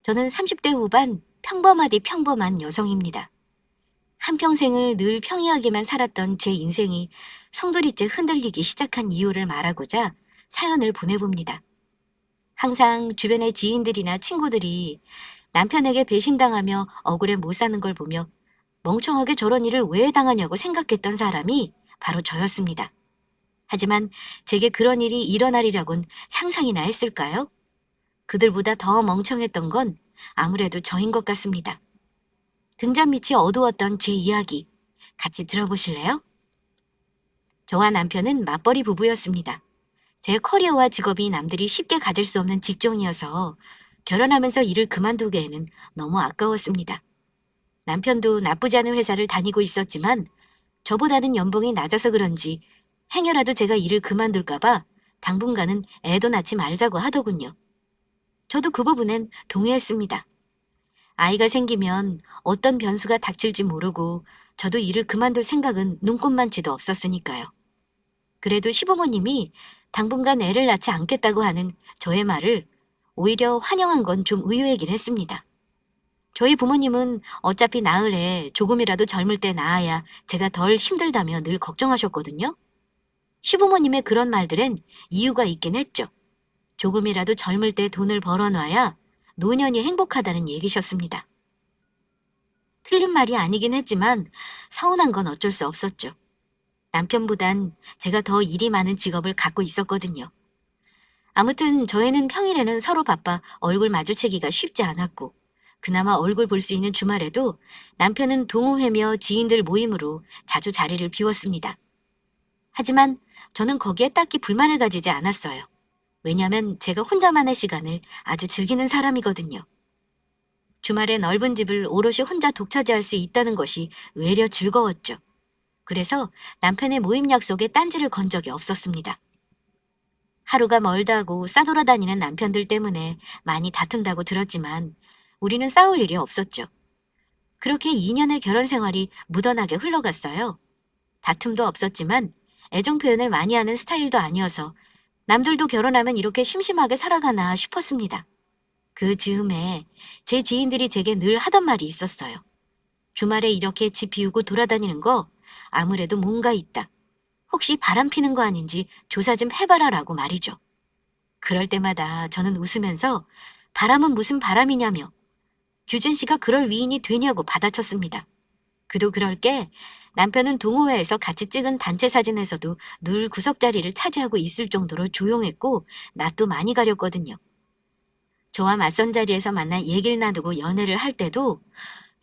저는 30대 후반 평범하디 평범한 여성입니다. 한평생을 늘 평이하게만 살았던 제 인생이 송두리째 흔들리기 시작한 이유를 말하고자 사연을 보내봅니다. 항상 주변의 지인들이나 친구들이 남편에게 배신당하며 억울해 못 사는 걸 보며 멍청하게 저런 일을 왜 당하냐고 생각했던 사람이 바로 저였습니다. 하지만 제게 그런 일이 일어나리라곤 상상이나 했을까요? 그들보다 더 멍청했던 건 아무래도 저인 것 같습니다. 등잔 밑이 어두웠던 제 이야기 같이 들어보실래요? 저와 남편은 맞벌이 부부였습니다. 제 커리어와 직업이 남들이 쉽게 가질 수 없는 직종이어서 결혼하면서 일을 그만두기에는 너무 아까웠습니다. 남편도 나쁘지 않은 회사를 다니고 있었지만 저보다는 연봉이 낮아서 그런지 행여라도 제가 일을 그만둘까봐 당분간은 애도 낳지 말자고 하더군요. 저도 그 부분엔 동의했습니다. 아이가 생기면 어떤 변수가 닥칠지 모르고 저도 일을 그만둘 생각은 눈꼽만치도 없었으니까요. 그래도 시부모님이 당분간 애를 낳지 않겠다고 하는 저의 말을 오히려 환영한 건 좀 의외이긴 했습니다. 저희 부모님은 어차피 낳을 애 조금이라도 젊을 때 낳아야 제가 덜 힘들다며 늘 걱정하셨거든요. 시부모님의 그런 말들엔 이유가 있긴 했죠. 조금이라도 젊을 때 돈을 벌어놔야 노년이 행복하다는 얘기셨습니다. 틀린 말이 아니긴 했지만 서운한 건 어쩔 수 없었죠. 남편보단 제가 더 일이 많은 직업을 갖고 있었거든요. 아무튼 저희는 평일에는 서로 바빠 얼굴 마주치기가 쉽지 않았고 그나마 얼굴 볼 수 있는 주말에도 남편은 동호회며 지인들 모임으로 자주 자리를 비웠습니다. 하지만 저는 거기에 딱히 불만을 가지지 않았어요. 왜냐하면 제가 혼자만의 시간을 아주 즐기는 사람이거든요. 주말에 넓은 집을 오롯이 혼자 독차지할 수 있다는 것이 외려 즐거웠죠. 그래서 남편의 모임 약속에 딴지를 건 적이 없었습니다. 하루가 멀다고 싸돌아다니는 남편들 때문에 많이 다툰다고 들었지만 우리는 싸울 일이 없었죠. 그렇게 2년의 결혼 생활이 무던하게 흘러갔어요. 다툼도 없었지만 애정 표현을 많이 하는 스타일도 아니어서 남들도 결혼하면 이렇게 심심하게 살아가나 싶었습니다. 그 즈음에 제 지인들이 제게 늘 하던 말이 있었어요. 주말에 이렇게 집 비우고 돌아다니는 거 아무래도 뭔가 있다. 혹시 바람 피는 거 아닌지 조사 좀 해봐라라고 말이죠. 그럴 때마다 저는 웃으면서 바람은 무슨 바람이냐며 규진 씨가 그럴 위인이 되냐고 받아쳤습니다. 그도 그럴 게 남편은 동호회에서 같이 찍은 단체 사진에서도 늘 구석자리를 차지하고 있을 정도로 조용했고 낯도 많이 가렸거든요. 저와 맞선 자리에서 만나 얘기를 나누고 연애를 할 때도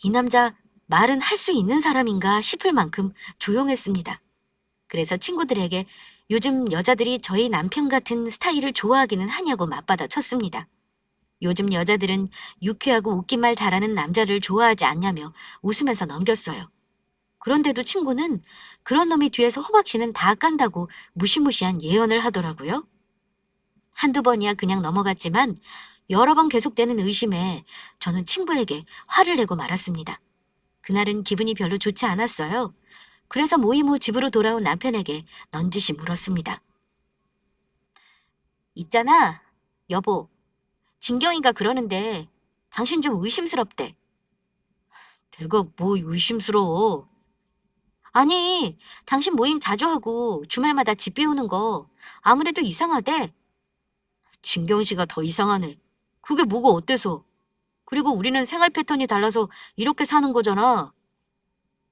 이 남자 말은 할 수 있는 사람인가 싶을 만큼 조용했습니다. 그래서 친구들에게 요즘 여자들이 저희 남편 같은 스타일을 좋아하기는 하냐고 맞받아 쳤습니다. 요즘 여자들은 유쾌하고 웃긴 말 잘하는 남자를 좋아하지 않냐며 웃으면서 넘겼어요. 그런데도 친구는 그런 놈이 뒤에서 호박씨는 다 깐다고 무시무시한 예언을 하더라고요. 한두 번이야 그냥 넘어갔지만 여러 번 계속되는 의심에 저는 친구에게 화를 내고 말았습니다. 그날은 기분이 별로 좋지 않았어요. 그래서 모임 후 집으로 돌아온 남편에게 넌지시 물었습니다. 있잖아, 여보. 진경이가 그러는데 당신 좀 의심스럽대. 내가 뭐 의심스러워. 아니, 당신 모임 자주 하고 주말마다 집 비우는 거 아무래도 이상하대. 진경 씨가 더 이상하네. 그게 뭐가 어때서? 그리고 우리는 생활 패턴이 달라서 이렇게 사는 거잖아.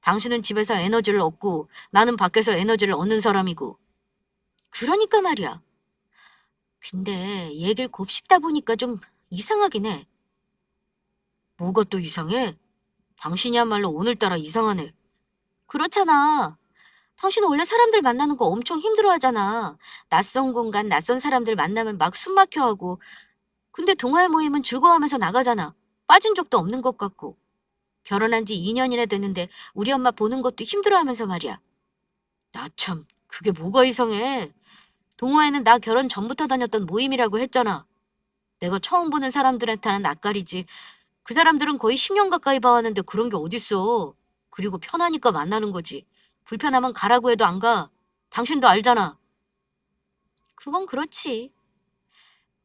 당신은 집에서 에너지를 얻고 나는 밖에서 에너지를 얻는 사람이고. 그러니까 말이야. 근데 얘기를 곱씹다 보니까 좀 이상하긴 해. 뭐가 또 이상해? 당신이야말로 오늘따라 이상하네. 그렇잖아. 당신은 원래 사람들 만나는 거 엄청 힘들어하잖아. 낯선 공간, 낯선 사람들 만나면 막 숨막혀하고. 근데 동아회 모임은 즐거워하면서 나가잖아. 빠진 적도 없는 것 같고. 결혼한 지 2년이나 됐는데 우리 엄마 보는 것도 힘들어하면서 말이야. 나 참, 그게 뭐가 이상해. 동호회는 나 결혼 전부터 다녔던 모임이라고 했잖아. 내가 처음 보는 사람들한테는 낯가리지. 그 사람들은 거의 10년 가까이 봐왔는데 그런 게 어딨어. 그리고 편하니까 만나는 거지. 불편하면 가라고 해도 안 가. 당신도 알잖아. 그건 그렇지.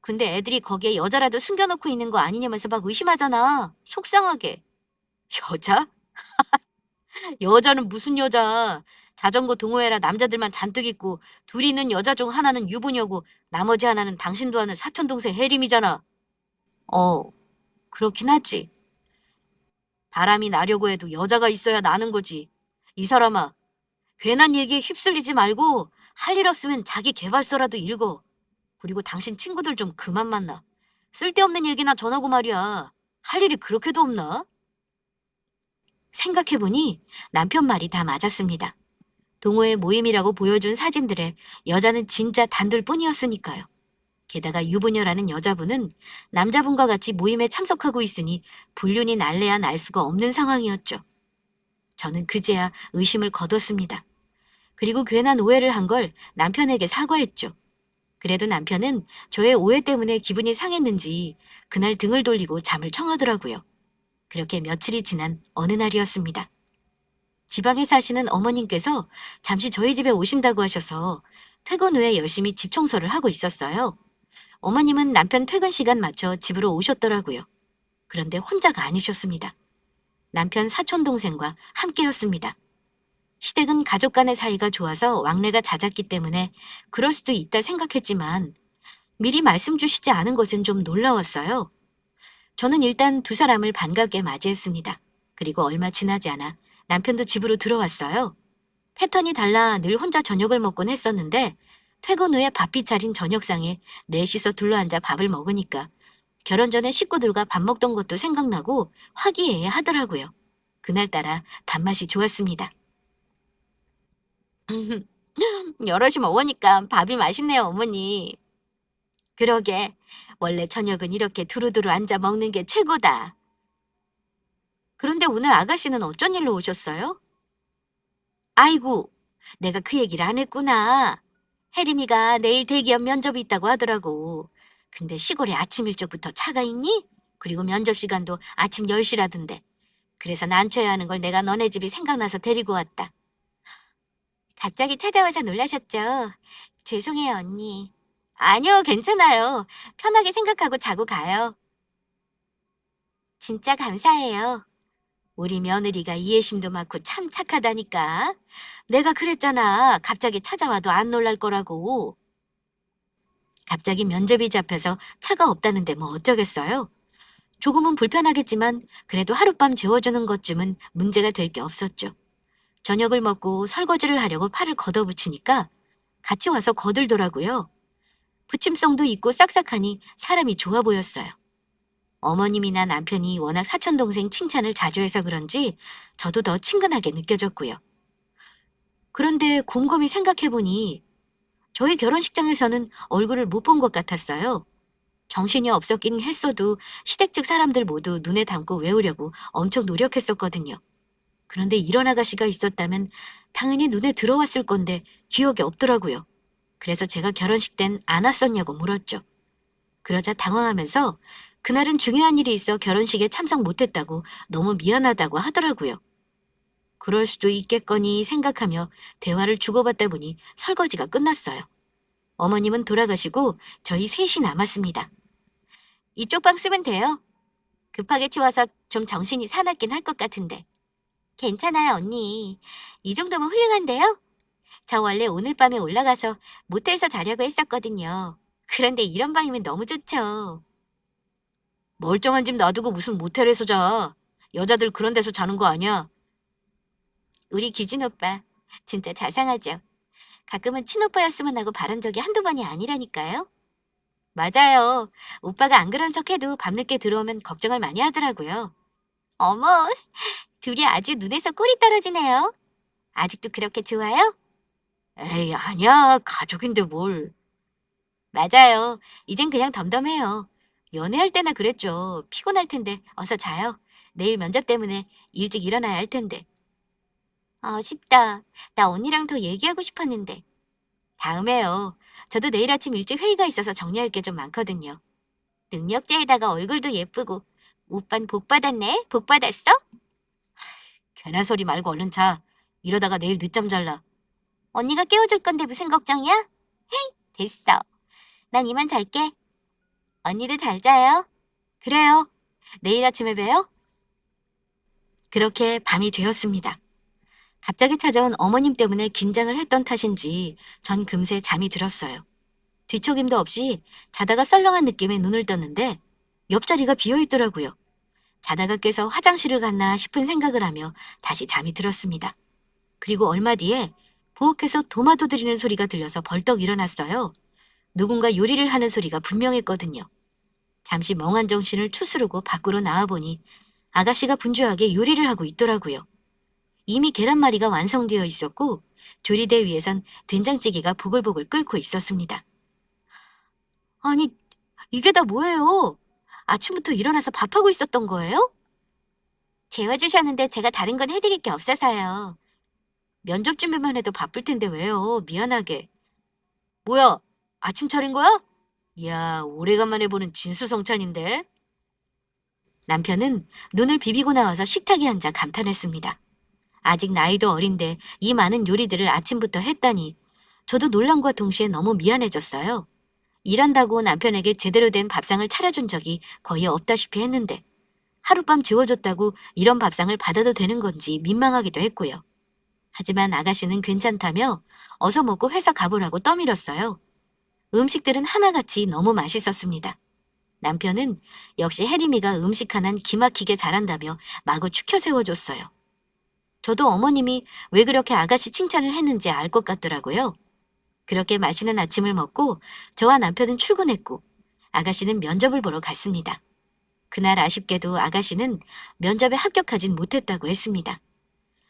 근데 애들이 거기에 여자라도 숨겨놓고 있는 거 아니냐면서 막 의심하잖아. 속상하게. 여자? 여자는 무슨 여자? 자전거 동호회라 남자들만 잔뜩 있고 둘이 있는 여자 중 하나는 유부녀고 나머지 하나는 당신도 아는 사촌동생 혜림이잖아. 어, 그렇긴 하지. 바람이 나려고 해도 여자가 있어야 나는 거지. 이 사람아, 괜한 얘기에 휩쓸리지 말고 할 일 없으면 자기 계발서라도 읽어. 그리고 당신 친구들 좀 그만 만나. 쓸데없는 얘기나 전하고 말이야. 할 일이 그렇게도 없나? 생각해보니 남편 말이 다 맞았습니다. 동호회 모임이라고 보여준 사진들에 여자는 진짜 단둘뿐이었으니까요. 게다가 유부녀라는 여자분은 남자분과 같이 모임에 참석하고 있으니 불륜이 날래야 날 수가 없는 상황이었죠. 저는 그제야 의심을 거뒀습니다. 그리고 괜한 오해를 한 걸 남편에게 사과했죠. 그래도 남편은 저의 오해 때문에 기분이 상했는지 그날 등을 돌리고 잠을 청하더라고요. 그렇게 며칠이 지난 어느 날이었습니다. 지방에 사시는 어머님께서 잠시 저희 집에 오신다고 하셔서 퇴근 후에 열심히 집 청소를 하고 있었어요. 어머님은 남편 퇴근 시간 맞춰 집으로 오셨더라고요. 그런데 혼자가 아니셨습니다. 남편 사촌동생과 함께였습니다. 시댁은 가족 간의 사이가 좋아서 왕래가 잦았기 때문에 그럴 수도 있다 생각했지만 미리 말씀 주시지 않은 것은 좀 놀라웠어요. 저는 일단 두 사람을 반갑게 맞이했습니다. 그리고 얼마 지나지 않아 남편도 집으로 들어왔어요. 패턴이 달라 늘 혼자 저녁을 먹곤 했었는데 퇴근 후에 바삐 차린 저녁상에 넷이서 둘러앉아 밥을 먹으니까 결혼 전에 식구들과 밥 먹던 것도 생각나고 화기애애 하더라고요. 그날따라 밥맛이 좋았습니다. 여럿이 먹으니까 밥이 맛있네요, 어머니. 그러게, 원래 저녁은 이렇게 두루두루 앉아 먹는 게 최고다. 그런데 오늘 아가씨는 어쩐 일로 오셨어요? 아이고, 내가 그 얘기를 안 했구나. 혜림이가 내일 대기업 면접이 있다고 하더라고. 근데 시골에 아침 일찍부터 차가 있니? 그리고 면접 시간도 아침 10시라던데. 그래서 난처해 하는 걸 내가 너네 집이 생각나서 데리고 왔다. 갑자기 찾아와서 놀라셨죠? 죄송해요, 언니. 아니요, 괜찮아요. 편하게 생각하고 자고 가요. 진짜 감사해요. 우리 며느리가 이해심도 많고 참 착하다니까. 내가 그랬잖아. 갑자기 찾아와도 안 놀랄 거라고. 갑자기 면접이 잡혀서 차가 없다는데 뭐 어쩌겠어요? 조금은 불편하겠지만 그래도 하룻밤 재워주는 것쯤은 문제가 될 게 없었죠. 저녁을 먹고 설거지를 하려고 팔을 걷어붙이니까 같이 와서 거들더라고요. 부침성도 있고 싹싹하니 사람이 좋아 보였어요. 어머님이나 남편이 워낙 사촌동생 칭찬을 자주 해서 그런지 저도 더 친근하게 느껴졌고요. 그런데 곰곰이 생각해보니 저희 결혼식장에서는 얼굴을 못 본 것 같았어요. 정신이 없었긴 했어도 시댁 측 사람들 모두 눈에 담고 외우려고 엄청 노력했었거든요. 그런데 이런 아가씨가 있었다면 당연히 눈에 들어왔을 건데 기억이 없더라고요. 그래서 제가 결혼식 땐 안 왔었냐고 물었죠. 그러자 당황하면서 그날은 중요한 일이 있어 결혼식에 참석 못했다고 너무 미안하다고 하더라고요. 그럴 수도 있겠거니 생각하며 대화를 주고받다 보니 설거지가 끝났어요. 어머님은 돌아가시고 저희 셋이 남았습니다. 이쪽 방 쓰면 돼요. 급하게 치워서 좀 정신이 사납긴 할 것 같은데. 괜찮아요, 언니. 이 정도면 훌륭한데요? 저 원래 오늘 밤에 올라가서 모텔에서 자려고 했었거든요. 그런데 이런 방이면 너무 좋죠. 멀쩡한 집 놔두고 무슨 모텔에서 자. 여자들 그런 데서 자는 거 아니야. 우리 기준 오빠, 진짜 자상하죠. 가끔은 친오빠였으면 하고 바란 적이 한두 번이 아니라니까요. 맞아요. 오빠가 안 그런 척해도 밤늦게 들어오면 걱정을 많이 하더라고요. 어머, 둘이 아주 눈에서 꿀이 떨어지네요. 아직도 그렇게 좋아요? 에이, 아니야. 가족인데 뭘. 맞아요. 이젠 그냥 덤덤해요. 연애할 때나 그랬죠. 피곤할 텐데 어서 자요. 내일 면접 때문에 일찍 일어나야 할 텐데. 쉽다. 나 언니랑 더 얘기하고 싶었는데. 다음에요. 저도 내일 아침 일찍 회의가 있어서 정리할 게 좀 많거든요. 능력자에다가 얼굴도 예쁘고. 오빤 복 받았네? 복 받았어? 괜한 소리 말고 얼른 자. 이러다가 내일 늦잠 잘라. 언니가 깨워줄 건데 무슨 걱정이야? 헤이, 됐어. 난 이만 잘게. 언니도 잘 자요? 그래요. 내일 아침에 봬요. 그렇게 밤이 되었습니다. 갑자기 찾아온 어머님 때문에 긴장을 했던 탓인지 전 금세 잠이 들었어요. 뒤척임도 없이 자다가 썰렁한 느낌에 눈을 떴는데 옆자리가 비어 있더라고요. 자다가 깨서 화장실을 갔나 싶은 생각을 하며 다시 잠이 들었습니다. 그리고 얼마 뒤에 부엌에서 도마 두드리는 소리가 들려서 벌떡 일어났어요. 누군가 요리를 하는 소리가 분명했거든요. 잠시 멍한 정신을 추스르고 밖으로 나와보니 아가씨가 분주하게 요리를 하고 있더라고요. 이미 계란말이가 완성되어 있었고 조리대 위에선 된장찌개가 보글보글 끓고 있었습니다. 아니, 이게 다 뭐예요? 아침부터 일어나서 밥하고 있었던 거예요? 재워주셨는데 제가 다른 건 해드릴 게 없어서요. 면접 준비만 해도 바쁠 텐데 왜요? 미안하게. 뭐야? 아침 차린 거야? 이야, 오래간만에 보는 진수성찬인데? 남편은 눈을 비비고 나와서 식탁에 앉아 감탄했습니다. 아직 나이도 어린데 이 많은 요리들을 아침부터 했다니 저도 놀람과 동시에 너무 미안해졌어요. 일한다고 남편에게 제대로 된 밥상을 차려준 적이 거의 없다시피 했는데 하룻밤 재워줬다고 이런 밥상을 받아도 되는 건지 민망하기도 했고요. 하지만 아가씨는 괜찮다며 어서 먹고 회사 가보라고 떠밀었어요. 음식들은 하나같이 너무 맛있었습니다. 남편은 역시 혜림이가 음식 하나는 기막히게 잘한다며 마구 추켜 세워줬어요. 저도 어머님이 왜 그렇게 아가씨 칭찬을 했는지 알 것 같더라고요. 그렇게 맛있는 아침을 먹고 저와 남편은 출근했고 아가씨는 면접을 보러 갔습니다. 그날 아쉽게도 아가씨는 면접에 합격하진 못했다고 했습니다.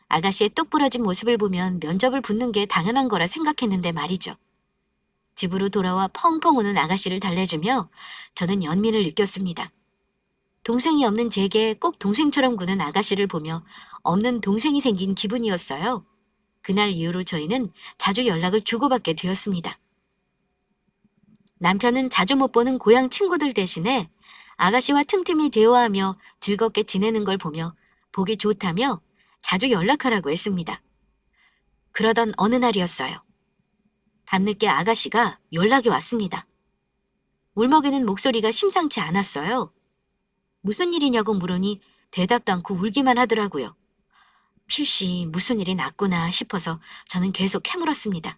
아가씨의 똑 부러진 모습을 보면 면접을 붙는 게 당연한 거라 생각했는데 말이죠. 집으로 돌아와 펑펑 우는 아가씨를 달래주며 저는 연민을 느꼈습니다. 동생이 없는 제게 꼭 동생처럼 구는 아가씨를 보며 없는 동생이 생긴 기분이었어요. 그날 이후로 저희는 자주 연락을 주고받게 되었습니다. 남편은 자주 못 보는 고향 친구들 대신에 아가씨와 틈틈이 대화하며 즐겁게 지내는 걸 보며 보기 좋다며 자주 연락하라고 했습니다. 그러던 어느 날이었어요. 밤늦게 아가씨가 연락이 왔습니다. 울먹이는 목소리가 심상치 않았어요. 무슨 일이냐고 물으니 대답도 않고 울기만 하더라고요. 필시 무슨 일이 났구나 싶어서 저는 계속 캐물었습니다.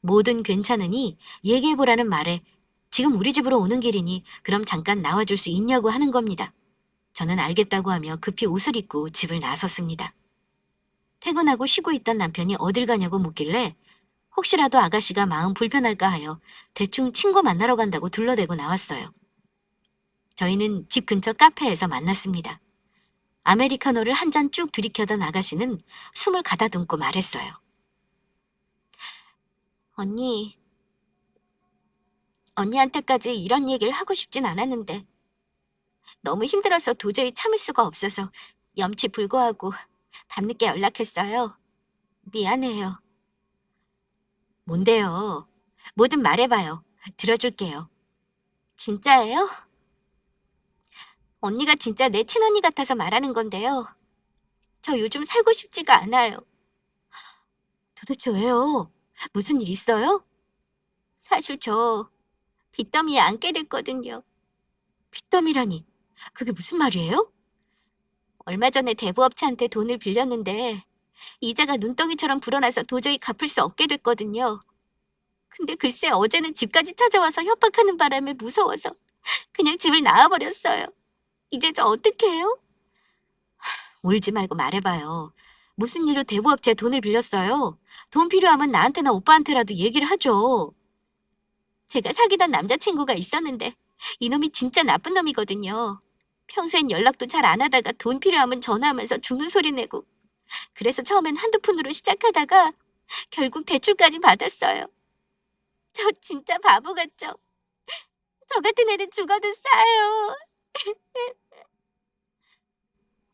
뭐든 괜찮으니 얘기해보라는 말에 지금 우리 집으로 오는 길이니 그럼 잠깐 나와줄 수 있냐고 하는 겁니다. 저는 알겠다고 하며 급히 옷을 입고 집을 나섰습니다. 퇴근하고 쉬고 있던 남편이 어딜 가냐고 묻길래 혹시라도 아가씨가 마음 불편할까 하여 대충 친구 만나러 간다고 둘러대고 나왔어요. 저희는 집 근처 카페에서 만났습니다. 아메리카노를 한 잔 쭉 들이켜던 아가씨는 숨을 가다듬고 말했어요. 언니한테까지 이런 얘기를 하고 싶진 않았는데 너무 힘들어서 도저히 참을 수가 없어서 염치불고하고 밤늦게 연락했어요. 미안해요. 뭔데요? 뭐든 말해봐요. 들어줄게요. 진짜예요? 언니가 진짜 내 친언니 같아서 말하는 건데요. 저 요즘 살고 싶지가 않아요. 도대체 왜요? 무슨 일 있어요? 사실 저 빚더미에 앉게 됐거든요. 빚더미라니, 그게 무슨 말이에요? 얼마 전에 대부업체한테 돈을 빌렸는데 이자가 눈덩이처럼 불어나서 도저히 갚을 수 없게 됐거든요. 근데 글쎄 어제는 집까지 찾아와서 협박하는 바람에 무서워서 그냥 집을 나와버렸어요. 이제 저 어떻게 해요? 울지 말고 말해봐요. 무슨 일로 대부업체에 돈을 빌렸어요? 돈 필요하면 나한테나 오빠한테라도 얘기를 하죠. 제가 사귀던 남자친구가 있었는데 이놈이 진짜 나쁜 놈이거든요. 평소엔 연락도 잘 안 하다가 돈 필요하면 전화하면서 죽는 소리 내고 그래서 처음엔 한두 푼으로 시작하다가 결국 대출까지 받았어요. 저 진짜 바보 같죠? 저 같은 애는 죽어도 싸요.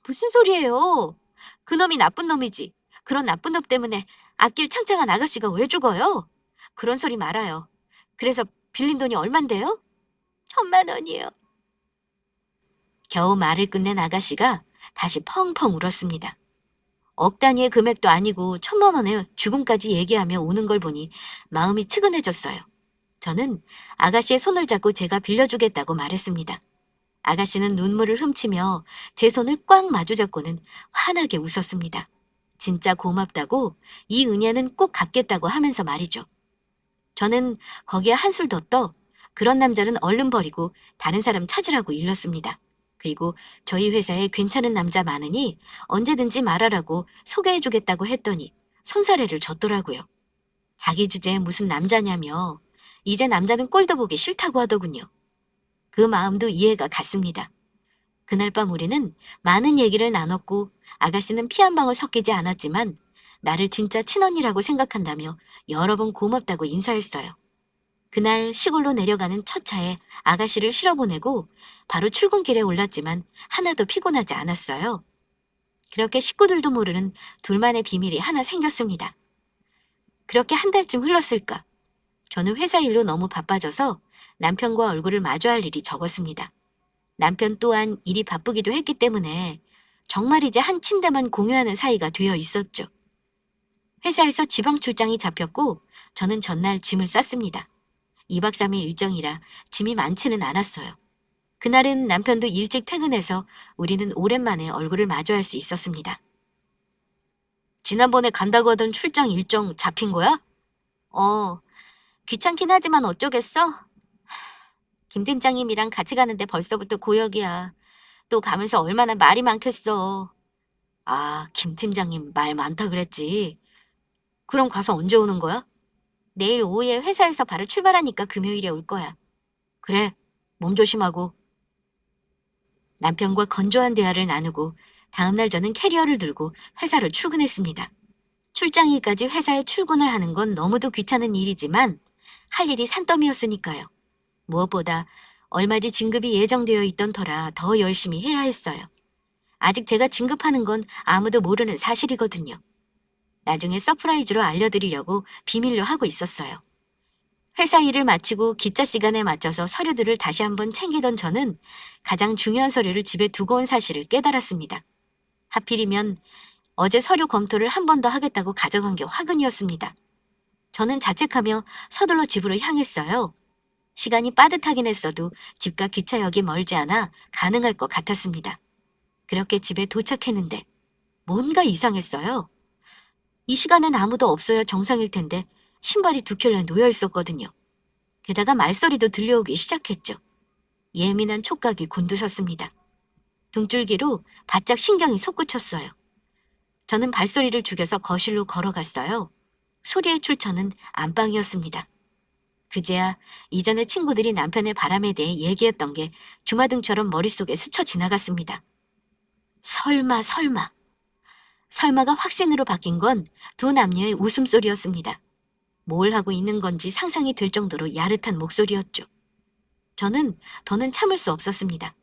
무슨 소리예요? 그놈이 나쁜 놈이지. 그런 나쁜 놈 때문에 앞길 창창한 아가씨가 왜 죽어요? 그런 소리 말아요. 그래서 빌린 돈이 얼만데요? 1,000만 원이요. 겨우 말을 끝낸 아가씨가 다시 펑펑 울었습니다. 억 단위의 금액도 아니고 1,000만 원에 죽음까지 얘기하며 우는 걸 보니 마음이 측은해졌어요. 저는 아가씨의 손을 잡고 제가 빌려주겠다고 말했습니다. 아가씨는 눈물을 훔치며 제 손을 꽉 마주잡고는 환하게 웃었습니다. 진짜 고맙다고, 이 은혜는 꼭 갚겠다고 하면서 말이죠. 저는 거기에 한술 더 떠 그런 남자는 얼른 버리고 다른 사람 찾으라고 일렀습니다. 그리고 저희 회사에 괜찮은 남자 많으니 언제든지 말하라고 소개해주겠다고 했더니 손사래를 졌더라고요. 자기 주제에 무슨 남자냐며 이제 남자는 꼴도 보기 싫다고 하더군요. 그 마음도 이해가 갔습니다. 그날 밤 우리는 많은 얘기를 나눴고 아가씨는 피 한 방울 섞이지 않았지만 나를 진짜 친언니라고 생각한다며 여러 번 고맙다고 인사했어요. 그날 시골로 내려가는 첫 차에 아가씨를 실어보내고 바로 출근길에 올랐지만 하나도 피곤하지 않았어요. 그렇게 식구들도 모르는 둘만의 비밀이 하나 생겼습니다. 그렇게 한 달쯤 흘렀을까? 저는 회사 일로 너무 바빠져서 남편과 얼굴을 마주할 일이 적었습니다. 남편 또한 일이 바쁘기도 했기 때문에 정말 이제 한 침대만 공유하는 사이가 되어 있었죠. 회사에서 지방 출장이 잡혔고 저는 전날 짐을 쌌습니다. 2박 3일 일정이라 짐이 많지는 않았어요. 그날은 남편도 일찍 퇴근해서 우리는 오랜만에 얼굴을 마주할 수 있었습니다. 지난번에 간다고 하던 출장 일정 잡힌 거야? 귀찮긴 하지만 어쩌겠어? 김 팀장님이랑 같이 가는데 벌써부터 고역이야. 또 가면서 얼마나 말이 많겠어. 아, 김 팀장님 말 많다 그랬지. 그럼 가서 언제 오는 거야? 내일 오후에 회사에서 바로 출발하니까 금요일에 올 거야. 그래, 몸 조심하고. 남편과 건조한 대화를 나누고 다음날 저는 캐리어를 들고 회사로 출근했습니다. 출장일까지 회사에 출근을 하는 건 너무도 귀찮은 일이지만 할 일이 산더미였으니까요. 무엇보다 얼마 뒤 진급이 예정되어 있던 터라 더 열심히 해야 했어요. 아직 제가 진급하는 건 아무도 모르는 사실이거든요. 나중에 서프라이즈로 알려드리려고 비밀로 하고 있었어요. 회사 일을 마치고 기차 시간에 맞춰서 서류들을 다시 한번 챙기던 저는 가장 중요한 서류를 집에 두고 온 사실을 깨달았습니다. 하필이면 어제 서류 검토를 한 번 더 하겠다고 가져간 게 화근이었습니다. 저는 자책하며 서둘러 집으로 향했어요. 시간이 빠듯하긴 했어도 집과 기차역이 멀지 않아 가능할 것 같았습니다. 그렇게 집에 도착했는데 뭔가 이상했어요. 이 시간엔 아무도 없어야 정상일 텐데 신발이 두 켤레 놓여 있었거든요. 게다가 말소리도 들려오기 시작했죠. 예민한 촉각이 곤두섰습니다. 등줄기로 바짝 신경이 솟구쳤어요. 저는 발소리를 죽여서 거실로 걸어갔어요. 소리의 출처는 안방이었습니다. 그제야 이전에 친구들이 남편의 바람에 대해 얘기했던 게 주마등처럼 머릿속에 스쳐 지나갔습니다. 설마. 설마가 확신으로 바뀐 건 두 남녀의 웃음소리였습니다. 뭘 하고 있는 건지 상상이 될 정도로 야릇한 목소리였죠. 저는 더는 참을 수 없었습니다.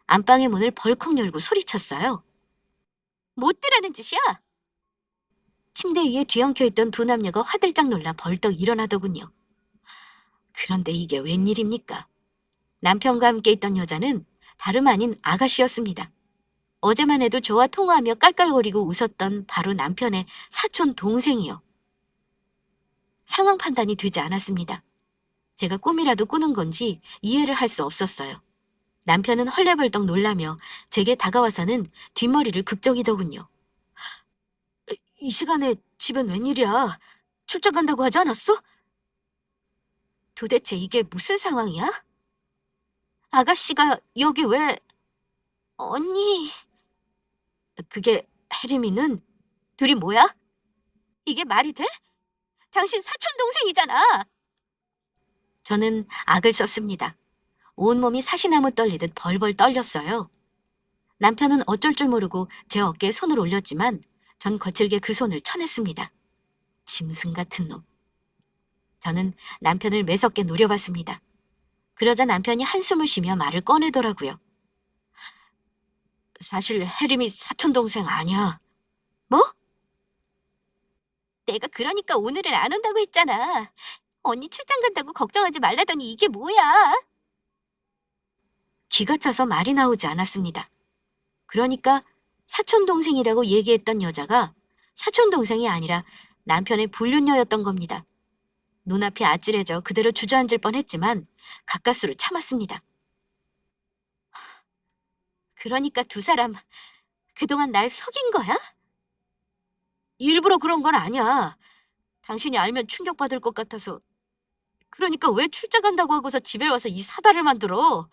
안방의 문을 벌컥 열고 소리쳤어요. 못 들라는 짓이야? 침대 위에 뒤엉켜있던 두 남녀가 화들짝 놀라 벌떡 일어나더군요. 그런데 이게 웬일입니까? 남편과 함께 있던 여자는 다름 아닌 아가씨였습니다. 어제만 해도 저와 통화하며 깔깔거리고 웃었던 바로 남편의 사촌 동생이요. 상황 판단이 되지 않았습니다. 제가 꿈이라도 꾸는 건지 이해를 할 수 없었어요. 남편은 헐레벌떡 놀라며 제게 다가와서는 뒷머리를 극적이더군요. 이 시간에 집엔 웬일이야? 출장 간다고 하지 않았어? 도대체 이게 무슨 상황이야? 아가씨가 여기 왜... 언니... 그게 혜림이는 둘이 뭐야? 이게 말이 돼? 당신 사촌동생이잖아. 저는 악을 썼습니다. 온몸이 사시나무 떨리듯 벌벌 떨렸어요. 남편은 어쩔 줄 모르고 제 어깨에 손을 올렸지만 전 거칠게 그 손을 쳐냈습니다. 짐승 같은 놈. 저는 남편을 매섭게 노려봤습니다. 그러자 남편이 한숨을 쉬며 말을 꺼내더라고요. 사실 혜림이 사촌동생 아니야. 뭐? 내가 그러니까 오늘은 안 온다고 했잖아. 언니 출장 간다고 걱정하지 말라더니 이게 뭐야? 기가 차서 말이 나오지 않았습니다. 그러니까 사촌동생이라고 얘기했던 여자가 사촌동생이 아니라 남편의 불륜녀였던 겁니다. 눈앞이 아찔해져 그대로 주저앉을 뻔했지만 가까스로 참았습니다. 그러니까 두 사람 그동안 날 속인 거야? 일부러 그런 건 아니야. 당신이 알면 충격받을 것 같아서. 그러니까 왜 출장 간다고 하고서 집에 와서 이 사달을 만들어?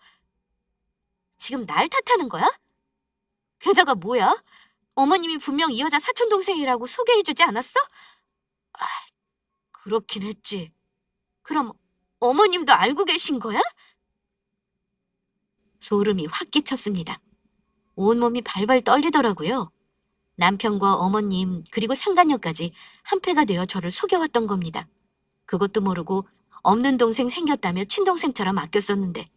지금 날 탓하는 거야? 게다가 뭐야? 어머님이 분명 이 여자 사촌동생이라고 소개해주지 않았어? 아, 그렇긴 했지. 그럼 어머님도 알고 계신 거야? 소름이 확 끼쳤습니다. 온몸이 발발 떨리더라고요. 남편과 어머님 그리고 상간녀까지 한패가 되어 저를 속여왔던 겁니다. 그것도 모르고 없는 동생 생겼다며 친동생처럼 아꼈었는데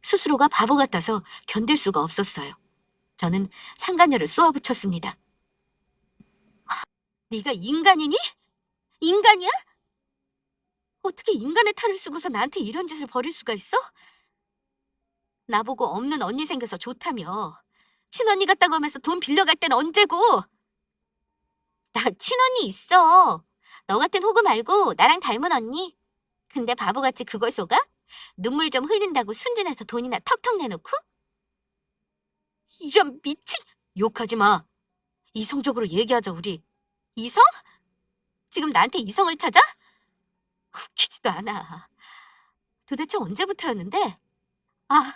스스로가 바보 같아서 견딜 수가 없었어요. 저는 상간녀를 쏘아붙였습니다. 네가 인간이니? 인간이야? 어떻게 인간의 탈을 쓰고서 나한테 이런 짓을 벌일 수가 있어? 나보고 없는 언니 생겨서 좋다며. 친언니 같다고 하면서 돈 빌려갈 땐 언제고? 나 친언니 있어. 너 같은 호구 말고 나랑 닮은 언니. 근데 바보같이 그걸 속아? 눈물 좀 흘린다고 순진해서 돈이나 턱턱 내놓고? 이런 미친... 욕하지 마. 이성적으로 얘기하자 우리. 이성? 지금 나한테 이성을 찾아? 웃기지도 않아. 도대체 언제부터였는데? 아,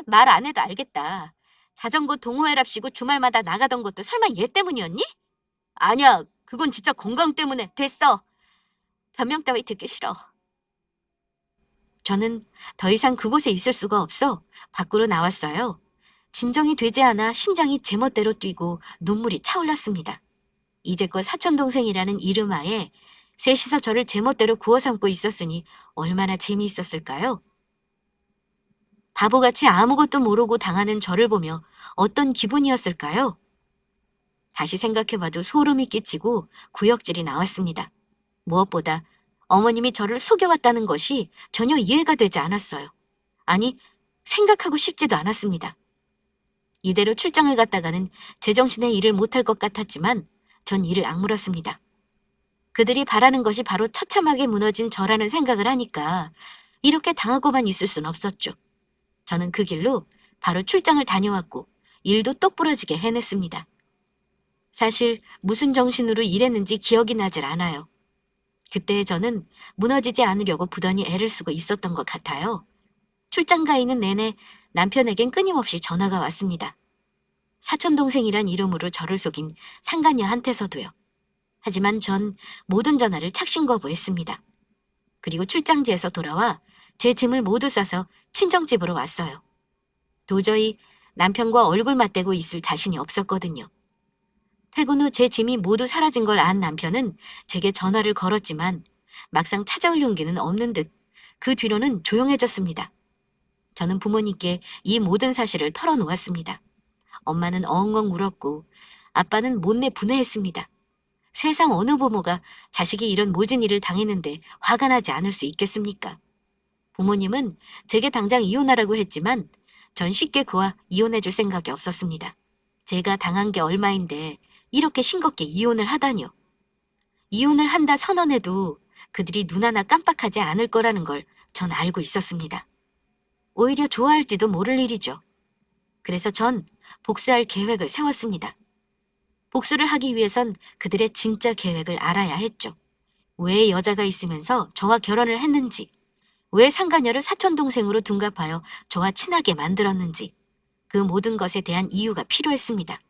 말 안 해도 알겠다. 자전거 동호회랍시고 주말마다 나가던 것도 설마 얘 때문이었니? 아니야, 그건 진짜 건강 때문에. 됐어. 변명 따위 듣기 싫어. 저는 더 이상 그곳에 있을 수가 없어 밖으로 나왔어요. 진정이 되지 않아 심장이 제멋대로 뛰고 눈물이 차올랐습니다. 이제껏 사촌동생이라는 이름하에 셋이서 저를 제멋대로 구워 삼고 있었으니 얼마나 재미있었을까요? 바보같이 아무것도 모르고 당하는 저를 보며 어떤 기분이었을까요? 다시 생각해봐도 소름이 끼치고 구역질이 나왔습니다. 무엇보다 어머님이 저를 속여왔다는 것이 전혀 이해가 되지 않았어요. 아니, 생각하고 싶지도 않았습니다. 이대로 출장을 갔다가는 제정신에 일을 못할 것 같았지만 전 이를 악물었습니다. 그들이 바라는 것이 바로 처참하게 무너진 저라는 생각을 하니까 이렇게 당하고만 있을 순 없었죠. 저는 그 길로 바로 출장을 다녀왔고 일도 똑부러지게 해냈습니다. 사실 무슨 정신으로 일했는지 기억이 나질 않아요. 그때 저는 무너지지 않으려고 부단히 애를 쓰고 있었던 것 같아요. 출장 가 있는 내내 남편에겐 끊임없이 전화가 왔습니다. 사촌동생이란 이름으로 저를 속인 상간녀한테서도요. 하지만 전 모든 전화를 착신 거부했습니다. 그리고 출장지에서 돌아와 제 짐을 모두 싸서 친정집으로 왔어요. 도저히 남편과 얼굴 맞대고 있을 자신이 없었거든요. 퇴근 후 제 짐이 모두 사라진 걸 안 남편은 제게 전화를 걸었지만 막상 찾아올 용기는 없는 듯 그 뒤로는 조용해졌습니다. 저는 부모님께 이 모든 사실을 털어놓았습니다. 엄마는 엉엉 울었고 아빠는 못내 분해했습니다. 세상 어느 부모가 자식이 이런 모진 일을 당했는데 화가 나지 않을 수 있겠습니까? 부모님은 제게 당장 이혼하라고 했지만 전 쉽게 그와 이혼해줄 생각이 없었습니다. 제가 당한 게 얼마인데 이렇게 싱겁게 이혼을 하다니요. 이혼을 한다 선언해도 그들이 눈 하나 깜빡하지 않을 거라는 걸 전 알고 있었습니다. 오히려 좋아할지도 모를 일이죠. 그래서 전 복수할 계획을 세웠습니다. 복수를 하기 위해선 그들의 진짜 계획을 알아야 했죠. 왜 여자가 있으면서 저와 결혼을 했는지, 왜 상간녀를 사촌동생으로 둔갑하여 저와 친하게 만들었는지, 그 모든 것에 대한 이유가 필요했습니다.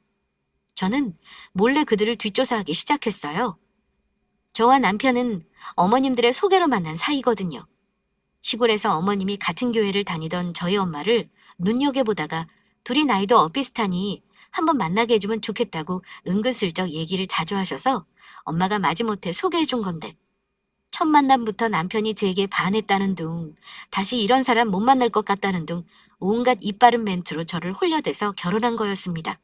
저는 몰래 그들을 뒷조사하기 시작했어요. 저와 남편은 어머님들의 소개로 만난 사이거든요. 시골에서 어머님이 같은 교회를 다니던 저희 엄마를 눈여겨보다가 둘이 나이도 엇비슷하니 한번 만나게 해주면 좋겠다고 은근슬쩍 얘기를 자주 하셔서 엄마가 마지못해 소개해준 건데 첫 만남부터 남편이 제게 반했다는 둥, 다시 이런 사람 못 만날 것 같다는 둥 온갖 이빠른 멘트로 저를 홀려대서 결혼한 거였습니다.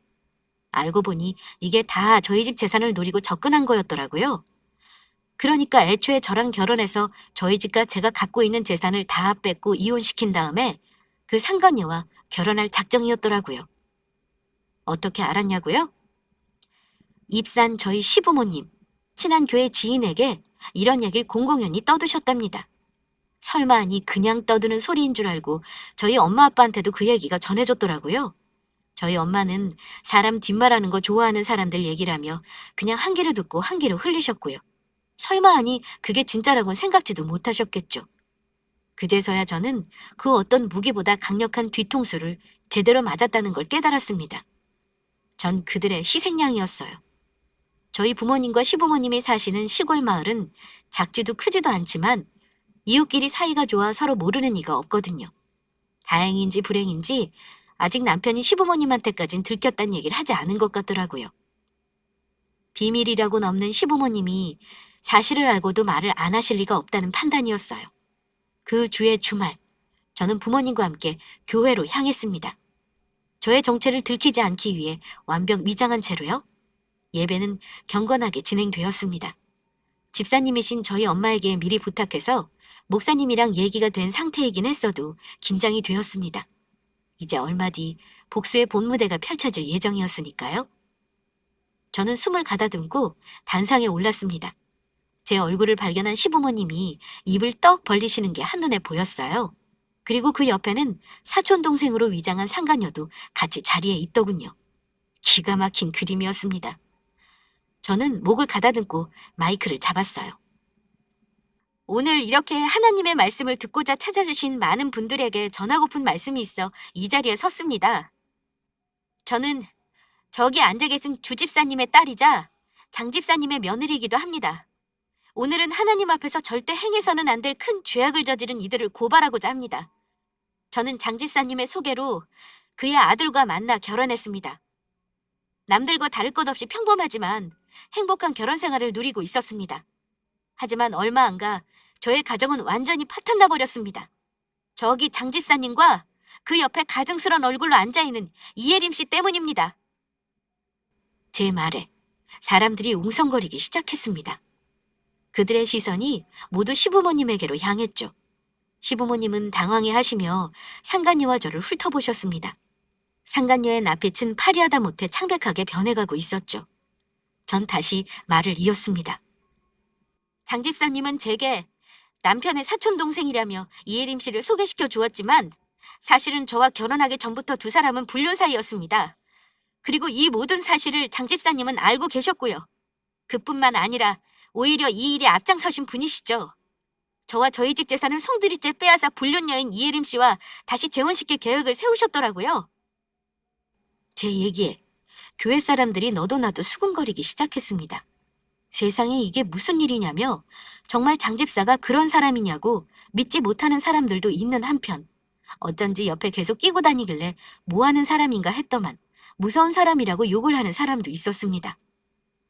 알고 보니 이게 다 저희 집 재산을 노리고 접근한 거였더라고요. 그러니까 애초에 저랑 결혼해서 저희 집과 제가 갖고 있는 재산을 다 뺏고 이혼시킨 다음에 그 상간녀와 결혼할 작정이었더라고요. 어떻게 알았냐고요? 입산 저희 시부모님, 친한 교회 지인에게 이런 얘기를 공공연히 떠드셨답니다. 설마 하니 그냥 떠드는 소리인 줄 알고 저희 엄마 아빠한테도 그 얘기가 전해졌더라고요. 저희 엄마는 사람 뒷말하는 거 좋아하는 사람들 얘기라며 그냥 한 귀로 듣고 한 귀로 흘리셨고요. 설마 하니 그게 진짜라고는 생각지도 못하셨겠죠. 그제서야 저는 그 어떤 무기보다 강력한 뒤통수를 제대로 맞았다는 걸 깨달았습니다. 전 그들의 희생양이었어요. 저희 부모님과 시부모님이 사시는 시골 마을은 작지도 크지도 않지만 이웃끼리 사이가 좋아 서로 모르는 이가 없거든요. 다행인지 불행인지 아직 남편이 시부모님한테까진 들켰다는 얘기를 하지 않은 것 같더라고요. 비밀이라고는 없는 시부모님이 사실을 알고도 말을 안 하실 리가 없다는 판단이었어요. 그 주의 주말, 저는 부모님과 함께 교회로 향했습니다. 저의 정체를 들키지 않기 위해 완벽 위장한 채로요. 예배는 경건하게 진행되었습니다. 집사님이신 저희 엄마에게 미리 부탁해서 목사님이랑 얘기가 된 상태이긴 했어도 긴장이 되었습니다. 이제 얼마 뒤 복수의 본무대가 펼쳐질 예정이었으니까요. 저는 숨을 가다듬고 단상에 올랐습니다. 제 얼굴을 발견한 시부모님이 입을 떡 벌리시는 게 한눈에 보였어요. 그리고 그 옆에는 사촌 동생으로 위장한 상간녀도 같이 자리에 있더군요. 기가 막힌 그림이었습니다. 저는 목을 가다듬고 마이크를 잡았어요. 오늘 이렇게 하나님의 말씀을 듣고자 찾아주신 많은 분들에게 전하고픈 말씀이 있어 이 자리에 섰습니다. 저는 저기 앉아 계신 주집사님의 딸이자 장집사님의 며느리이기도 합니다. 오늘은 하나님 앞에서 절대 행해서는 안 될 큰 죄악을 저지른 이들을 고발하고자 합니다. 저는 장집사님의 소개로 그의 아들과 만나 결혼했습니다. 남들과 다를 것 없이 평범하지만 행복한 결혼 생활을 누리고 있었습니다. 하지만 얼마 안 가 저의 가정은 완전히 파탄나 버렸습니다. 저기 장집사님과 그 옆에 가증스런 얼굴로 앉아있는 이예림 씨 때문입니다. 제 말에 사람들이 웅성거리기 시작했습니다. 그들의 시선이 모두 시부모님에게로 향했죠. 시부모님은 당황해 하시며 상간녀와 저를 훑어보셨습니다. 상간녀의 낯빛은 파리하다 못해 창백하게 변해가고 있었죠. 전 다시 말을 이었습니다. 장집사님은 제게 남편의 사촌동생이라며 이예림 씨를 소개시켜 주었지만 사실은 저와 결혼하기 전부터 두 사람은 불륜 사이였습니다. 그리고 이 모든 사실을 장집사님은 알고 계셨고요. 그뿐만 아니라 오히려 이 일에 앞장서신 분이시죠. 저와 저희 집 재산을 송두리째 빼앗아 불륜 여인 이예림 씨와 다시 재혼시킬 계획을 세우셨더라고요. 제 얘기에 교회 사람들이 너도 나도 수군거리기 시작했습니다. 세상에 이게 무슨 일이냐며 정말 장집사가 그런 사람이냐고 믿지 못하는 사람들도 있는 한편 어쩐지 옆에 계속 끼고 다니길래 뭐하는 사람인가 했더만 무서운 사람이라고 욕을 하는 사람도 있었습니다.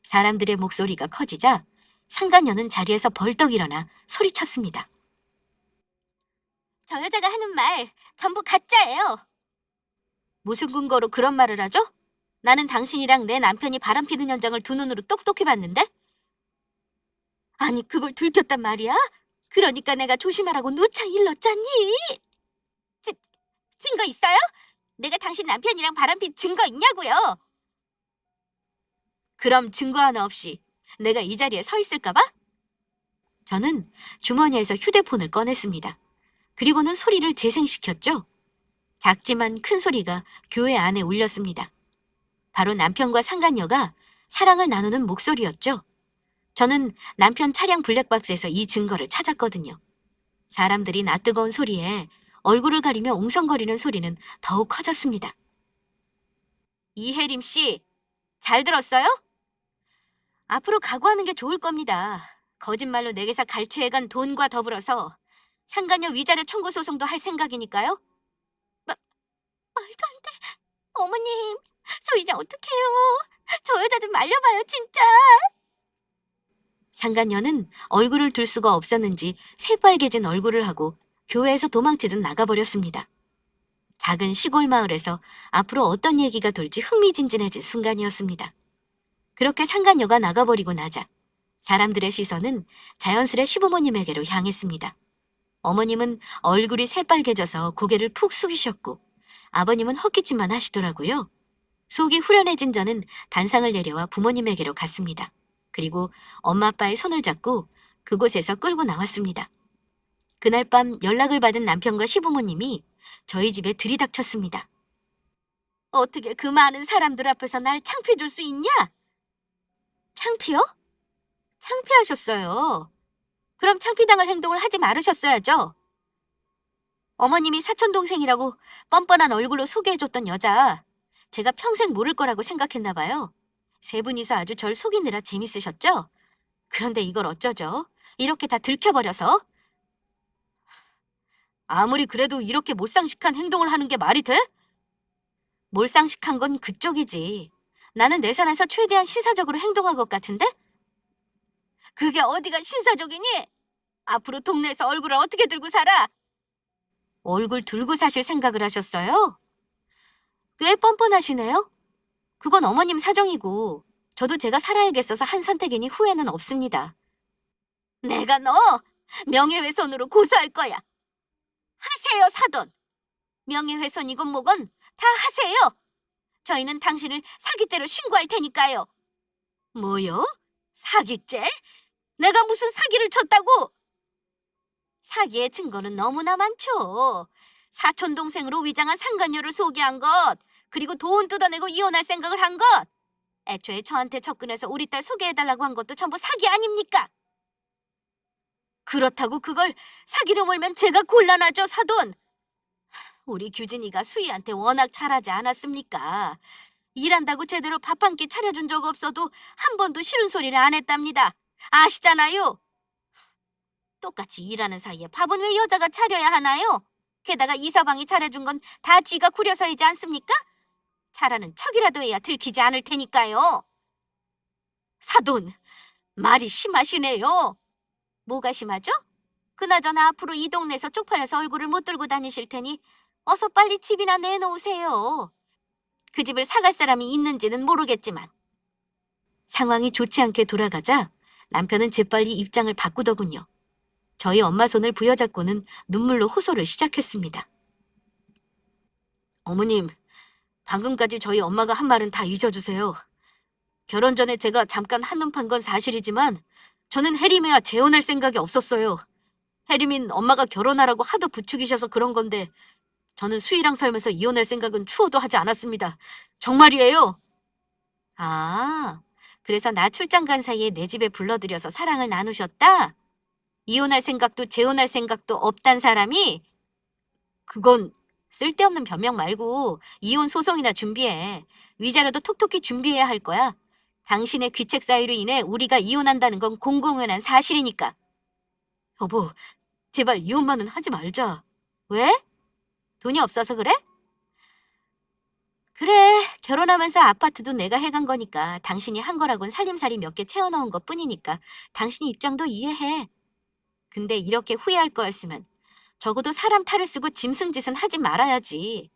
사람들의 목소리가 커지자 상간녀는 자리에서 벌떡 일어나 소리쳤습니다. 저 여자가 하는 말 전부 가짜예요. 무슨 근거로 그런 말을 하죠? 나는 당신이랑 내 남편이 바람피는 현장을 두 눈으로 똑똑히 봤는데? 아니 그걸 들켰단 말이야? 그러니까 내가 조심하라고 누차 일렀잖니? 증거 있어요? 내가 당신 남편이랑 바람핀 증거 있냐고요? 그럼 증거 하나 없이 내가 이 자리에 서 있을까 봐? 저는 주머니에서 휴대폰을 꺼냈습니다. 그리고는 소리를 재생시켰죠. 작지만 큰 소리가 교회 안에 울렸습니다. 바로 남편과 상간녀가 사랑을 나누는 목소리였죠. 저는 남편 차량 블랙박스에서 이 증거를 찾았거든요. 사람들이 낯뜨거운 소리에 얼굴을 가리며 웅성거리는 소리는 더욱 커졌습니다. 이혜림 씨, 잘 들었어요? 앞으로 각오하는 게 좋을 겁니다. 거짓말로 내게서 갈취해간 돈과 더불어서 상간녀 위자료 청구 소송도 할 생각이니까요. 말도 안 돼. 어머님, 저 이제 어떡해요? 저 여자 좀 말려봐요, 진짜. 상간녀는 얼굴을 들 수가 없었는지 새빨개진 얼굴을 하고 교회에서 도망치듯 나가버렸습니다. 작은 시골 마을에서 앞으로 어떤 얘기가 돌지 흥미진진해진 순간이었습니다. 그렇게 상간녀가 나가버리고 나자 사람들의 시선은 자연스레 시부모님에게로 향했습니다. 어머님은 얼굴이 새빨개져서 고개를 푹 숙이셨고 아버님은 헛기침만 하시더라고요. 속이 후련해진 저는 단상을 내려와 부모님에게로 갔습니다. 그리고 엄마 아빠의 손을 잡고 그곳에서 끌고 나왔습니다. 그날 밤 연락을 받은 남편과 시부모님이 저희 집에 들이닥쳤습니다. 어떻게 그 많은 사람들 앞에서 날 창피해 줄 수 있냐? 창피요? 창피하셨어요. 그럼 창피당할 행동을 하지 말으셨어야죠. 어머님이 사촌동생이라고 뻔뻔한 얼굴로 소개해줬던 여자, 제가 평생 모를 거라고 생각했나 봐요. 세 분이서 아주 절 속이느라 재밌으셨죠? 그런데 이걸 어쩌죠? 이렇게 다 들켜버려서? 아무리 그래도 이렇게 몰상식한 행동을 하는 게 말이 돼? 몰상식한 건 그쪽이지. 나는 내 산에서 최대한 신사적으로 행동한 것 같은데? 그게 어디가 신사적이니? 앞으로 동네에서 얼굴을 어떻게 들고 살아? 얼굴 들고 사실 생각을 하셨어요? 꽤 뻔뻔하시네요. 그건 어머님 사정이고 저도 제가 살아야겠어서 한 선택이니 후회는 없습니다. 내가 너 명예훼손으로 고소할 거야. 하세요, 사돈. 명예훼손이건 뭐건 다 하세요. 저희는 당신을 사기죄로 신고할 테니까요. 뭐요? 사기죄? 내가 무슨 사기를 쳤다고? 사기의 증거는 너무나 많죠. 사촌동생으로 위장한 상간녀를 소개한 것, 그리고 돈 뜯어내고 이혼할 생각을 한 것, 애초에 저한테 접근해서 우리 딸 소개해달라고 한 것도 전부 사기 아닙니까? 그렇다고 그걸 사기로 몰면 제가 곤란하죠, 사돈. 우리 규진이가 수희한테 워낙 잘하지 않았습니까? 일한다고 제대로 밥 한 끼 차려준 적 없어도 한 번도 싫은 소리를 안 했답니다. 아시잖아요. 똑같이 일하는 사이에 밥은 왜 여자가 차려야 하나요? 게다가 이서방이 차려준 건 다 쥐가 구려서이지 않습니까? 잘하는 척이라도 해야 들키지 않을 테니까요. 사돈, 말이 심하시네요. 뭐가 심하죠? 그나저나 앞으로 이 동네에서 쪽팔려서 얼굴을 못 들고 다니실 테니 어서 빨리 집이나 내놓으세요. 그 집을 사갈 사람이 있는지는 모르겠지만. 상황이 좋지 않게 돌아가자 남편은 재빨리 입장을 바꾸더군요. 저희 엄마 손을 부여잡고는 눈물로 호소를 시작했습니다. 어머님, 방금까지 저희 엄마가 한 말은 다 잊어주세요. 결혼 전에 제가 잠깐 한눈 판 건 사실이지만 저는 혜림이와 재혼할 생각이 없었어요. 혜림인 엄마가 결혼하라고 하도 부추기셔서 그런 건데 저는 수희랑 살면서 이혼할 생각은 추호도 하지 않았습니다. 정말이에요. 아, 그래서 나 출장 간 사이에 내 집에 불러들여서 사랑을 나누셨다? 이혼할 생각도 재혼할 생각도 없단 사람이? 그건 쓸데없는 변명 말고 이혼 소송이나 준비해. 위자료도 톡톡히 준비해야 할 거야. 당신의 귀책 사유로 인해 우리가 이혼한다는 건 공공연한 사실이니까. 여보, 제발 이혼만은 하지 말자. 왜? 돈이 없어서 그래? 그래, 결혼하면서 아파트도 내가 해간 거니까 당신이 한 거라곤 살림살이 몇 개 채워넣은 것 뿐이니까 당신이 입장도 이해해. 근데 이렇게 후회할 거였으면 적어도 사람 탈을 쓰고 짐승짓은 하지 말아야지.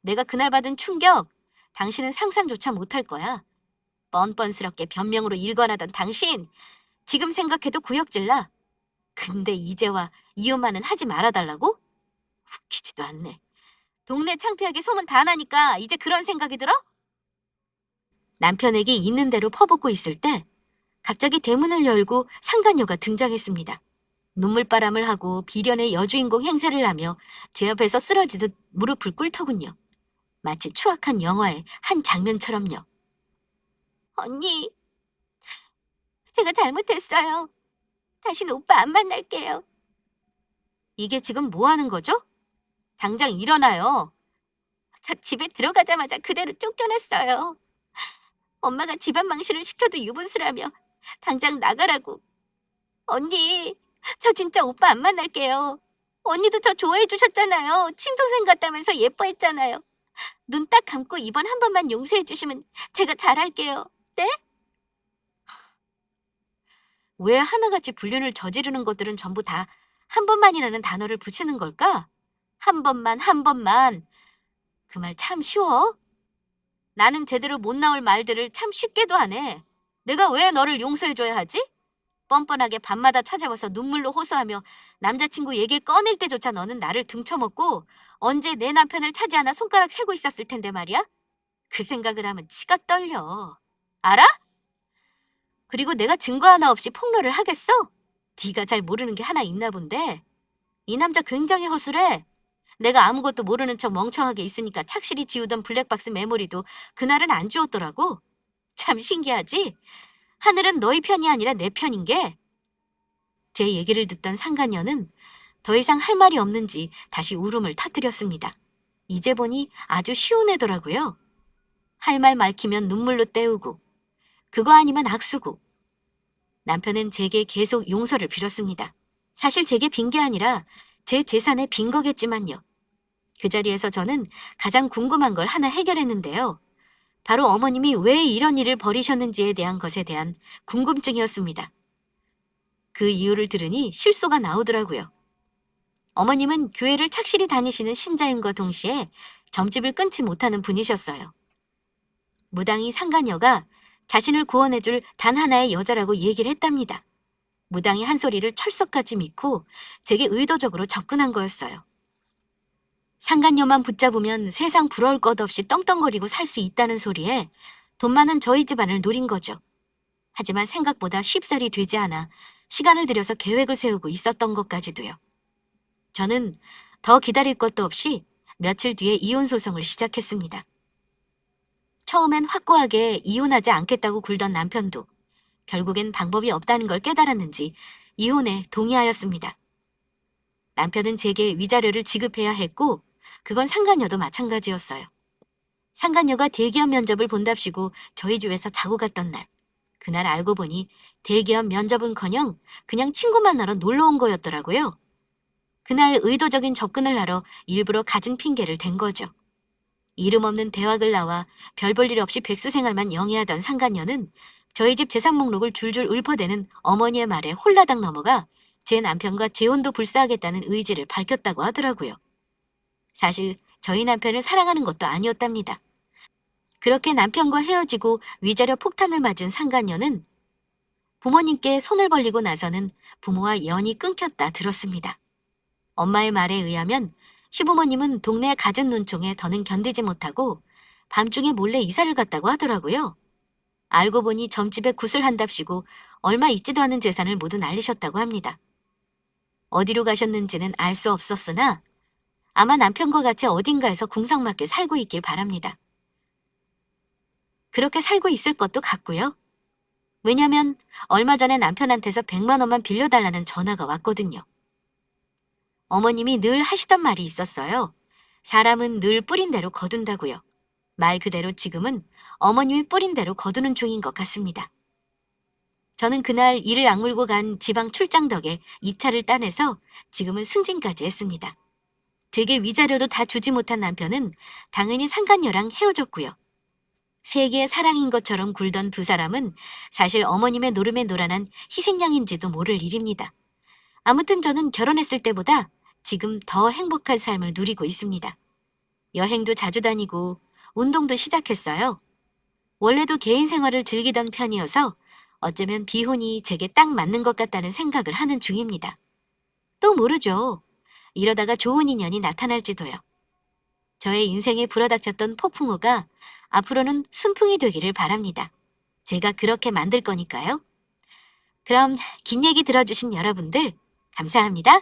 내가 그날 받은 충격, 당신은 상상조차 못할 거야. 뻔뻔스럽게 변명으로 일관하던 당신, 지금 생각해도 구역질나. 근데 이제와 이혼만은 하지 말아달라고? 웃기지도 않네. 동네 창피하게 소문 다 나니까 이제 그런 생각이 들어? 남편에게 있는 대로 퍼붓고 있을 때 갑자기 대문을 열고 상간녀가 등장했습니다. 눈물바람을 하고 비련의 여주인공 행세를 하며 제 옆에서 쓰러지듯 무릎을 꿇더군요. 마치 추악한 영화의 한 장면처럼요. 언니, 제가 잘못했어요. 다시는 오빠 안 만날게요. 이게 지금 뭐 하는 거죠? 당장 일어나요. 저 집에 들어가자마자 그대로 쫓겨났어요. 엄마가 집안 망신을 시켜도 유분수라며 당장 나가라고. 언니, 저 진짜 오빠 안 만날게요. 언니도 저 좋아해 주셨잖아요. 친동생 같다면서 예뻐했잖아요. 눈 딱 감고 이번 한 번만 용서해 주시면 제가 잘할게요. 네? 왜 하나같이 불륜을 저지르는 것들은 전부 다 한 번만이라는 단어를 붙이는 걸까? 한 번만, 한 번만. 그 말 참 쉬워? 나는 제대로 못 나올 말들을 참 쉽게도 안 해. 내가 왜 너를 용서해줘야 하지? 뻔뻔하게 밤마다 찾아와서 눈물로 호소하며 남자친구 얘기를 꺼낼 때조차 너는 나를 등쳐먹고 언제 내 남편을 차지 하나 손가락 세고 있었을 텐데 말이야? 그 생각을 하면 치가 떨려. 알아? 그리고 내가 증거 하나 없이 폭로를 하겠어? 네가 잘 모르는 게 하나 있나 본데? 이 남자 굉장히 허술해. 내가 아무것도 모르는 척 멍청하게 있으니까 착실히 지우던 블랙박스 메모리도 그날은 안 지웠더라고. 참 신기하지? 하늘은 너희 편이 아니라 내 편인 게. 제 얘기를 듣던 상간녀는 더 이상 할 말이 없는지 다시 울음을 터뜨렸습니다. 이제 보니 아주 쉬운 애더라고요. 할 말 막히면 눈물로 때우고 그거 아니면 악수고. 남편은 제게 계속 용서를 빌었습니다. 사실 제게 빈 게 아니라 제 재산에 빈 거겠지만요. 그 자리에서 저는 가장 궁금한 걸 하나 해결했는데요. 바로 어머님이 왜 이런 일을 벌이셨는지에 대한 것에 대한 궁금증이었습니다. 그 이유를 들으니 실소가 나오더라고요. 어머님은 교회를 착실히 다니시는 신자임과 동시에 점집을 끊지 못하는 분이셨어요. 무당이 상간녀가 자신을 구원해줄 단 하나의 여자라고 얘기를 했답니다. 무당이 한 소리를 철석같이 믿고 제게 의도적으로 접근한 거였어요. 상간녀만 붙잡으면 세상 부러울 것 없이 떵떵거리고 살 수 있다는 소리에 돈 많은 저희 집안을 노린 거죠. 하지만 생각보다 쉽사리 되지 않아 시간을 들여서 계획을 세우고 있었던 것까지도요. 저는 더 기다릴 것도 없이 며칠 뒤에 이혼 소송을 시작했습니다. 처음엔 확고하게 이혼하지 않겠다고 굴던 남편도 결국엔 방법이 없다는 걸 깨달았는지 이혼에 동의하였습니다. 남편은 제게 위자료를 지급해야 했고 그건 상간녀도 마찬가지였어요. 상간녀가 대기업 면접을 본답시고 저희 집에서 자고 갔던 날, 그날 알고 보니 대기업 면접은커녕 그냥 친구 만나러 놀러 온 거였더라고요. 그날 의도적인 접근을 하러 일부러 가진 핑계를 댄 거죠. 이름 없는 대학을 나와 별 볼 일 없이 백수 생활만 영위하던 상간녀는 저희 집 재산 목록을 줄줄 읊어대는 어머니의 말에 홀라당 넘어가 제 남편과 재혼도 불사하겠다는 의지를 밝혔다고 하더라고요. 사실 저희 남편을 사랑하는 것도 아니었답니다. 그렇게 남편과 헤어지고 위자료 폭탄을 맞은 상간녀는 부모님께 손을 벌리고 나서는 부모와 연이 끊겼다 들었습니다. 엄마의 말에 의하면 시부모님은 동네 갖은 논총에 더는 견디지 못하고 밤중에 몰래 이사를 갔다고 하더라고요. 알고 보니 점집에 굿을 한답시고 얼마 있지도 않은 재산을 모두 날리셨다고 합니다. 어디로 가셨는지는 알 수 없었으나 아마 남편과 같이 어딘가에서 궁상맞게 살고 있길 바랍니다. 그렇게 살고 있을 것도 같고요. 왜냐면 얼마 전에 남편한테서 100만 원만 빌려달라는 전화가 왔거든요. 어머님이 늘 하시던 말이 있었어요. 사람은 늘 뿌린 대로 거둔다고요. 말 그대로 지금은 어머님이 뿌린 대로 거두는 중인 것 같습니다. 저는 그날 이를 악물고 간 지방 출장 덕에 입찰을 따내서 지금은 승진까지 했습니다. 제게 위자료도 다 주지 못한 남편은 당연히 상간녀랑 헤어졌고요. 세계의 사랑인 것처럼 굴던 두 사람은 사실 어머님의 노름에 노란한 희생양인지도 모를 일입니다. 아무튼 저는 결혼했을 때보다 지금 더 행복한 삶을 누리고 있습니다. 여행도 자주 다니고 운동도 시작했어요. 원래도 개인 생활을 즐기던 편이어서 어쩌면 비혼이 제게 딱 맞는 것 같다는 생각을 하는 중입니다. 또 모르죠. 이러다가 좋은 인연이 나타날지도요. 저의 인생에 불어닥쳤던 폭풍우가 앞으로는 순풍이 되기를 바랍니다. 제가 그렇게 만들 거니까요. 그럼 긴 얘기 들어주신 여러분들 감사합니다.